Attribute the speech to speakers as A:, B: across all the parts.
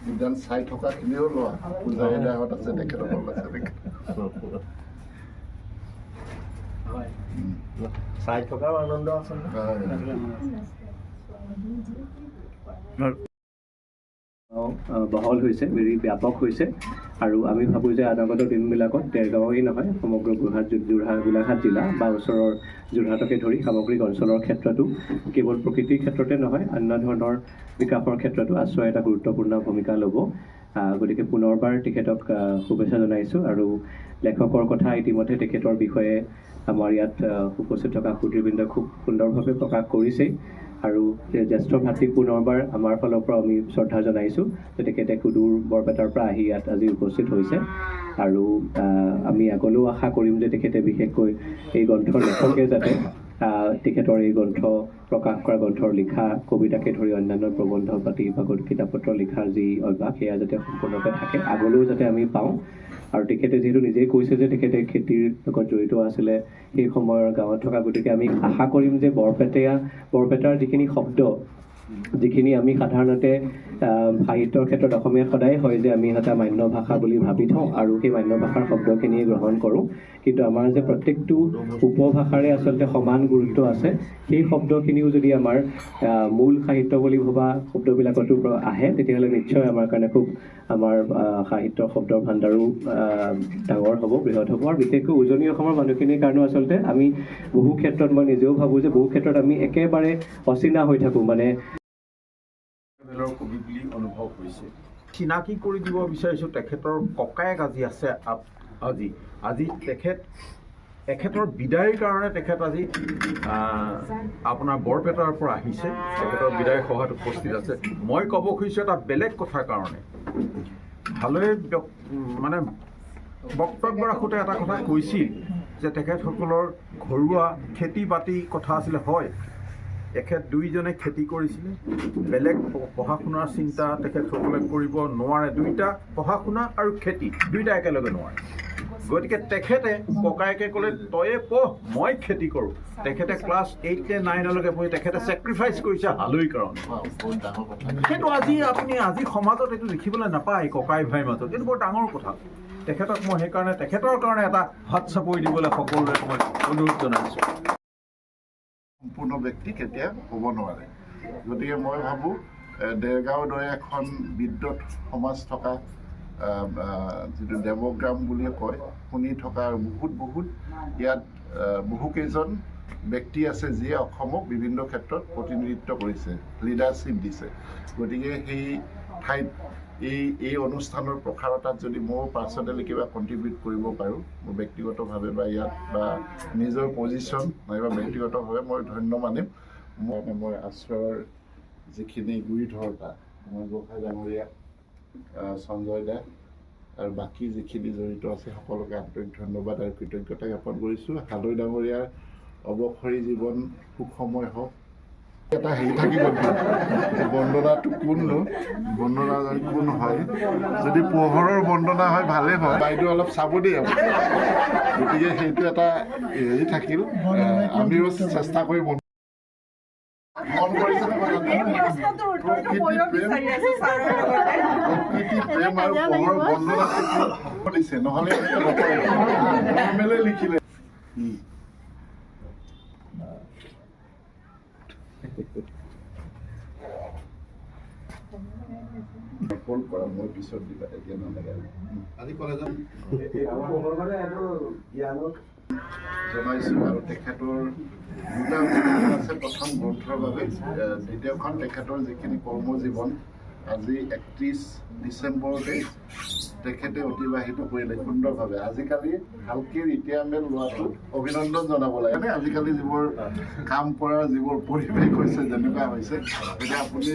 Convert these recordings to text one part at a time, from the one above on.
A: উদ্যান চাই থকাখিনিও লোৱা পূজাৰী দাহঁত আছে তেখেতসকল আছে
B: চাই থকাৰ আনন্দ আছে
C: বহল হৈছে, ভেৰি ব্যাপক হৈছে আৰু আমি ভাবোঁ যে অনাগত দিনবিলাকত দেৰগাঁৱেই নহয় সমগ্ৰ গোলাঘাট জিলা বা ওচৰৰ যোৰহাটকে ধৰি সামগ্ৰিক অঞ্চলৰ ক্ষেত্ৰতো কেৱল প্ৰকৃতিৰ ক্ষেত্ৰতে নহয় অন্য ধৰণৰ বিকাশৰ ক্ষেত্ৰতো আশ্ৰয় এটা গুৰুত্বপূৰ্ণ ভূমিকা ল'ব। গতিকে পুনৰবাৰ তেখেতক শুভেচ্ছা জনাইছোঁ আৰু লেখকৰ কথা ইতিমধ্যে তেখেতৰ বিষয়ে আমাৰ ইয়াত উপস্থিত থকা সুধীৰবৃন্দই খুব সুন্দৰভাৱে প্ৰকাশ কৰিছেই আৰু জ্যেষ্ঠ ভাতৃক পুনৰবাৰ আমাৰ ফালৰ পৰা আমি শ্ৰদ্ধা জনাইছোঁ যে তেখেতে সুদূৰ বৰপেটাৰ পৰা আহি ইয়াত আজি উপস্থিত হৈছে আৰু আমি আগলৈও আশা কৰিম যে তেখেতে বিশেষকৈ এই গ্ৰন্থৰ লেখকে যাতে তেখেতৰ এই গ্ৰন্থ প্ৰকাশ কৰা গ্ৰন্থৰ লিখা কবিতাকে ধৰি অন্যান্য প্ৰবন্ধ পাতি বা কিতাপ পত্ৰ লিখাৰ যি অভ্যাস সেয়া যাতে সম্পূৰ্ণকৈ থাকে আগলৈও যাতে আমি পাওঁ আৰু তেখেতে যিহেতু নিজেই কৈছে যে তেখেতে খেতিৰ লগত জড়িত আছিলে সেই সময়ৰ গাঁৱত থকা গতিকে আমি আশা কৰিম যে বৰপেটাৰ যিখিনি শব্দ যিখিনি আমি সাধাৰণতে সাহিত্যৰ ক্ষেত্ৰত অসমীয়াত সদায় হয় যে আমি এটা মান্য ভাষা বুলি ভাবি থওঁ আৰু সেই মান্য ভাষাৰ শব্দখিনিয়ে গ্ৰহণ কৰোঁ কিন্তু আমাৰ যে প্ৰত্যেকটো উপভাষাৰে আচলতে সমান গুৰুত্ব আছে সেই শব্দখিনিও যদি আমাৰ মূল সাহিত্য বুলি ভবা শব্দবিলাকতো আহে তেতিয়াহ'লে নিশ্চয় আমাৰ কাৰণে খুব আমাৰ সাহিত্যৰ শব্দৰ ভাণ্ডাৰো ডাঙৰ হ'ব বৃহৎ হ'ব আৰু বিশেষকৈ উজনি অসমৰ মানুহখিনিৰ কাৰণেও আচলতে আমি বহু ক্ষেত্ৰত মই নিজেও ভাবোঁ যে বহু ক্ষেত্ৰত আমি একেবাৰে অচিনা হৈ থাকোঁ মানে
D: কবি বুলি অনুভৱ হৈছে চিনাকি কৰি দিব বিচাৰিছোঁ তেখেতৰ ককায়েক আজি আছে আজি তেখেতৰ বিদায়ৰ কাৰণে তেখেত আজি আপোনাৰ বৰপেটাৰ পৰা আহিছে তেখেতৰ বিদায় সভাত উপস্থিত আছে মই ক'ব খুজিছোঁ এটা বেলেগ কথাৰ কাৰণে ভালদৰে মানে বক্তব্য ৰাখোঁতে এটা কথা কৈছিল যে তেখেতসকলৰ ঘৰুৱা খেতি বাতি কথা আছিলে হয় তেখেত দুইজনে খেতি কৰিছিলে বেলেগ পঢ়া শুনাৰ চিন্তা তেখেতসকলে কৰিব নোৱাৰে দুইটা পঢ়া শুনা আৰু খেতি দুইটা একেলগে নোৱাৰে গতিকে তেখেতে ককায়েকে ক'লে তয়ে পঢ় মই খেতি কৰোঁ তেখেতে ক্লাছ 8 নে 9লৈকে পঢ়ি তেখেতে ছেক্ৰিফাইচ কৰিছে হালৈৰ কাৰণে সেইটো আজি সমাজত এইটো দেখিবলৈ নাপায় ককাই ভাইৰ মাজত এইটো বৰ ডাঙৰ কথা তেখেতক মই সেইকাৰণে তেখেতৰ কাৰণে এটা হাত চাপৰি দিবলৈ সকলোৰে মই অনুৰোধ জনাইছোঁ
A: সম্পূৰ্ণ ব্যক্তি কেতিয়া হ'ব নোৱাৰে গতিকে মই ভাবোঁ দেৰগাঁৱৰ দৰে এখন বিদ্যুৎ সমাজ থকা যিটো দেৱগ্ৰাম বুলিয়ে কয় শুনি থকা বহুত ইয়াত বহুকেইজন ব্যক্তি আছে যিয়ে অসমক বিভিন্ন ক্ষেত্ৰত প্ৰতিনিধিত্ব কৰিছে লিডাৰশ্বিপ দিছে গতিকে সেই ঠাইত এই অনুষ্ঠানৰ প্ৰসাৰতাত যদি মই পাৰ্চনেলি কিবা কণ্ট্ৰিবিউট কৰিব পাৰোঁ মোৰ ব্যক্তিগতভাৱে বা ইয়াত বা নিজৰ পজিশ্যন নাইবা ব্যক্তিগতভাৱে মই ধন্য মানিম মই আশ্ৰয়ৰ যিখিনি গুৰি ধৰোঁতা মই গোহাঁই ডাঙৰীয়া সঞ্জয় দা আৰু বাকী যিখিনি জড়িত আছে সকলোকে আন্তৰিক ধন্যবাদ আৰু কৃতজ্ঞতা জ্ঞাপন কৰিছোঁ হালৈ ডাঙৰীয়াৰ অৱসৰী জীৱন সুখময় হওক এটা হেৰি থাকিব বন্দনাটো কোননো বন্দনা কোন হয় যদি পোহৰৰ বন্দনা হয় ভালেই হয় বাইদেউ অলপ চাব দেই গতিকে সেইটো এটা হেৰি থাকিল আমিও চেষ্টা কৰি মন কৰিছে প্ৰেম আৰু পোহৰৰ বন্দনা দিছে নহ'লে নকৰে লিখিলে মই পিছত দিবা এতিয়া নালাগে আজি কলেজত জনাইছোঁ আৰু তেখেতৰ দুটা আছে প্ৰথম গ্ৰন্থৰ বাবে দ্বিতীয়খন তেখেতৰ যিখিনি কৰ্মজীৱন আজি 31 ডিচেম্বৰতে তেখেতে অতিবাহিত কৰিলে সুন্দৰভাৱে আজিকালি ভালকৈ ৰিটায়াৰমেণ্ট লোৱাটো অভিনন্দন জনাব লাগে আজিকালি যিবোৰ কাম কৰাৰ যিবোৰ পৰিৱেশ হৈছে যেনেকুৱা হৈছে গতিকে আপুনি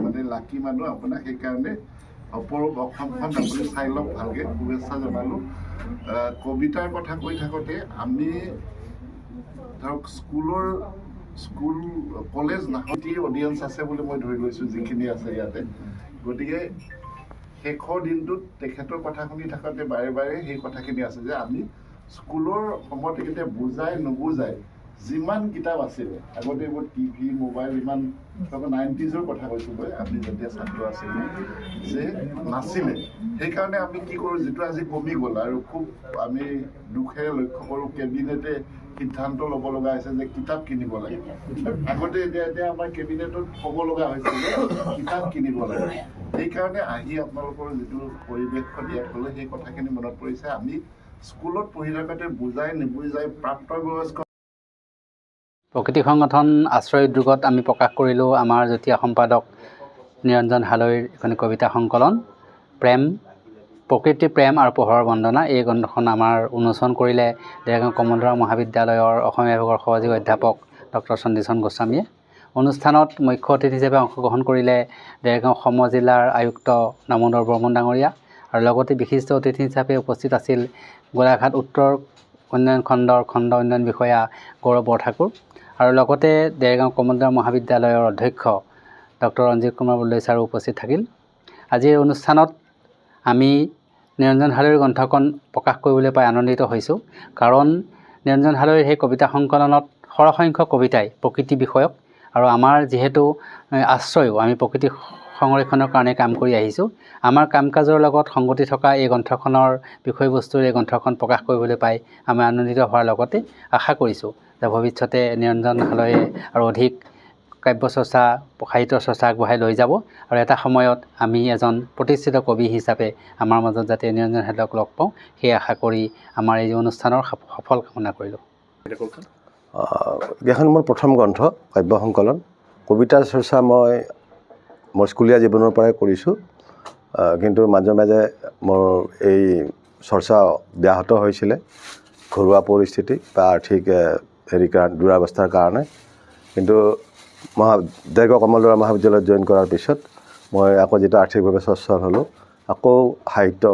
A: মানে লাকি মানুহ আপোনাক সেইকাৰণে অপৰূপ অসমখন আপুনি চাই লওক ভালকৈ শুভেচ্ছা জনালোঁ কবিতাৰ কথা কৈ থাকোঁতে আমি ধৰক স্কুল কলেজ নাহতি অডিয়েঞ্চ আছে বুলি মই ধৰি লৈছোঁ যিখিনি আছে ইয়াতে গতিকে শেষৰ দিনটোত তেখেতৰ কথা শুনি থাকোঁতে বাৰে বাৰে সেই কথাখিনি আছে যে আমি স্কুলৰ সময়ত তেখেতে বুজাই নুবুজাই যিমান কিতাপ আছিলে আগতে এইবোৰ টিভি মোবাইল ইমান 90s কথা কৈছোঁ মই আপুনি যেতিয়া ছাত্ৰ আছিলে যে নাছিলে সেইকাৰণে আমি কি কৰোঁ যিটো আজি কমি গ'ল আৰু খুব আমি দুখেৰে লক্ষ্য কৰোঁ কেবিনেটে সিদ্ধান্ত ল'ব লগা হৈছে যে কিতাপ কিনিব লাগে আগতে এতিয়া আমাৰ কেবিনেটত ক'ব লগা হৈছে যে কিতাপ কিনিব লাগে সেইকাৰণে আহি আপোনালোকৰ যিটো পৰিৱেশখন ইয়াত হ'লে সেই কথাখিনি মনত পৰিছে আমি স্কুলত পঢ়ি থাকোঁতে বুজাই নুবুজাই প্ৰাপ্তবয়স্ক
E: প্ৰকৃতি সংগঠন আশ্ৰয় উদ্যোগত আমি প্ৰকাশ কৰিলোঁ আমাৰ যুটীয়া সম্পাদক নিৰঞ্জন হালৈৰ এখন কবিতা সংকলন প্ৰেম প্ৰকৃতি প্ৰেম আৰু পোহৰৰ বন্দনা। এই গ্ৰন্থখন আমাৰ উন্মোচন কৰিলে দেৰগাঁও কমলদৰা মহাবিদ্যালয়ৰ অসমীয়া বিভাগৰ সহযোগী অধ্যাপক ডক্টৰ চণ্ডীচৰণ গোস্বামীয়ে। অনুষ্ঠানত মুখ্য অতিথি হিচাপে অংশগ্ৰহণ কৰিলে দেৰগাঁও সম জিলাৰ আয়ুক্ত দামোদৰ বৰ্মন ডাঙৰীয়া আৰু লগতে বিশিষ্ট অতিথি হিচাপে উপস্থিত আছিল গোলাঘাট উত্তৰ উন্নয়ন খণ্ডৰ খণ্ড উন্নয়ন বিষয়া গৌৰৱ বৰঠাকুৰ আৰু লগতে দেৰগাঁও কমলদৰা মহাবিদ্যালয়ৰ অধ্যক্ষ ডক্টৰ ৰঞ্জিত কুমাৰ বৰদলৈ ছাৰো উপস্থিত থাকিল। আজিৰ অনুষ্ঠানত আমি নিৰঞ্জন হালৈৰ গ্ৰন্থখন প্ৰকাশ কৰিবলৈ পাই আনন্দিত হৈছোঁ, কাৰণ নিৰঞ্জন হালৈৰ সেই কবিতা সংকলনত সৰহসংখ্যক কবিতাই প্ৰকৃতি বিষয়ক আৰু আমাৰ যিহেতু আশ্ৰয়ো আমি প্ৰকৃতি সংৰক্ষণৰ কাৰণে কাম কৰি আহিছোঁ, আমাৰ কাম কাজৰ লগত সংগতি থকা এই গ্ৰন্থখনৰ বিষয়বস্তুৰ এই গ্ৰন্থখন প্ৰকাশ কৰিবলৈ পাই আমি আনন্দিত হোৱাৰ লগতে আশা কৰিছোঁ যে ভৱিষ্যতে নিৰঞ্জন হালৈয়ে আৰু অধিক কাব্য চৰ্চা সাহিত্য চৰ্চা আগবঢ়াই লৈ যাব আৰু এটা সময়ত আমি এজন প্ৰতিষ্ঠিত কবি হিচাপে আমাৰ মাজত যাতে নিৰঞ্জন হালৈক লগ পাওঁ সেই আশা কৰি আমাৰ এই অনুষ্ঠানৰ সফল কামনা কৰিলোঁ।
B: এইখন মোৰ প্ৰথম গ্ৰন্থ কাব্য সংকলন। কবিতা চৰ্চা মই মোৰ স্কুলীয়া জীৱনৰ পৰাই কৰিছোঁ, কিন্তু মাজে মাজে মোৰ এই চৰ্চা ব্যাহত হৈছিলে ঘৰুৱা পৰিস্থিতি বা আৰ্থিক দুৰাৱস্থাৰ কাৰণে। কিন্তু দেৰগাঁও কমলদৰা মহাবিদ্যালয়ত জইন কৰাৰ পিছত মই আকৌ যেতিয়া আৰ্থিকভাৱে স্বচ্ছল হ'লোঁ আকৌ সাহিত্য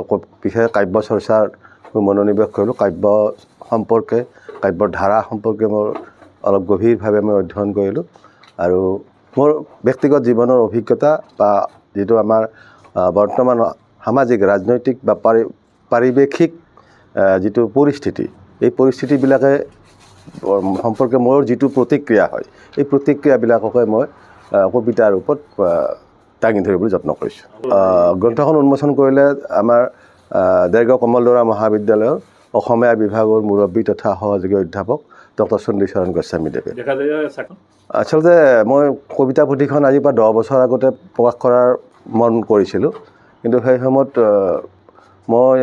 B: বিশেষ কাব্য চৰ্চাৰ মনোনিৱেশ কৰিলোঁ। কাব্য সম্পৰ্কে কাব্যৰ ধাৰা সম্পৰ্কে মোৰ অলপ গভীৰভাৱে মই অধ্যয়ন কৰিলোঁ আৰু মোৰ ব্যক্তিগত জীৱনৰ অভিজ্ঞতা বা যিটো আমাৰ বৰ্তমান সামাজিক ৰাজনৈতিক বা পাৰিৱেশিক যিটো পৰিস্থিতি, এই পৰিস্থিতিবিলাকে সম্পৰ্কে মোৰ যিটো প্ৰতিক্ৰিয়া হয় এই প্ৰতিক্ৰিয়াবিলাককে মই কবিতাৰ ৰূপত দাঙি ধৰিবলৈ যত্ন কৰিছোঁ। গ্ৰন্থখন উন্মোচন কৰিলে আমাৰ দেৰগাঁও কমলদৰা মহাবিদ্যালয়ৰ অসমীয়া বিভাগৰ মুৰব্বী তথা সহযোগী অধ্যাপক ডক্টৰ চণ্ডীচৰণ গোস্বামীদেৱে। আচলতে মই কবিতা পুথিখন আজিৰ পৰা 10 বছৰ আগতে প্ৰকাশ কৰাৰ মন কৰিছিলোঁ, কিন্তু সেই সময়ত মই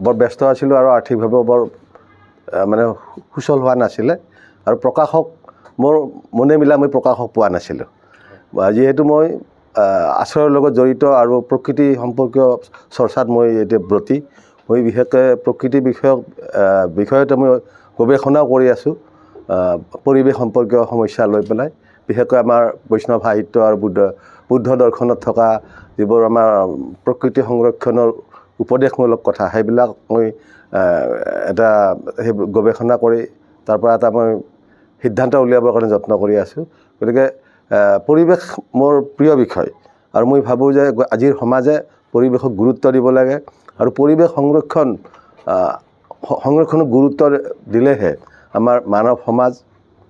B: বৰ ব্যস্ত আছিলোঁ আৰু আৰ্থিকভাৱেও বৰ সুচল হোৱা নাছিলে আৰু প্ৰকাশক মোৰ মনে মিলা মই প্ৰকাশক পোৱা নাছিলোঁ। যিহেতু মই আশ্ৰয়ৰ লগত জড়িত আৰু প্ৰকৃতি সম্পৰ্কীয় চৰ্চাত মই এতিয়া ব্ৰতী, মই বিশেষকৈ প্ৰকৃতি বিষয়তে মই গৱেষণাও কৰি আছোঁ, পৰিৱেশ সম্পৰ্কীয় সমস্যা লৈ পেলাই। বিশেষকৈ আমাৰ বৈষ্ণৱ সাহিত্য আৰু বুদ্ধ দৰ্শনত থকা যিবোৰ আমাৰ প্ৰকৃতি সংৰক্ষণৰ উপদেশমূলক কথা সেইবিলাক মই এটা সেই গৱেষণা কৰি তাৰ পৰা এটা মই সিদ্ধান্ত উলিয়াবৰ কাৰণে যত্ন কৰি আছোঁ। গতিকে পৰিৱেশ মোৰ প্ৰিয় বিষয় আৰু মই ভাবোঁ যে আজিৰ সমাজে পৰিৱেশক গুৰুত্ব দিব লাগে আৰু পৰিৱেশ সংৰক্ষণক গুৰুত্ব দিলেহে আমাৰ মানৱ সমাজ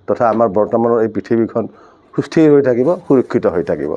B: তথা আমাৰ বৰ্তমানৰ এই পৃথিৱীখন সুস্থিৰ হৈ থাকিব, সুৰক্ষিত হৈ থাকিব।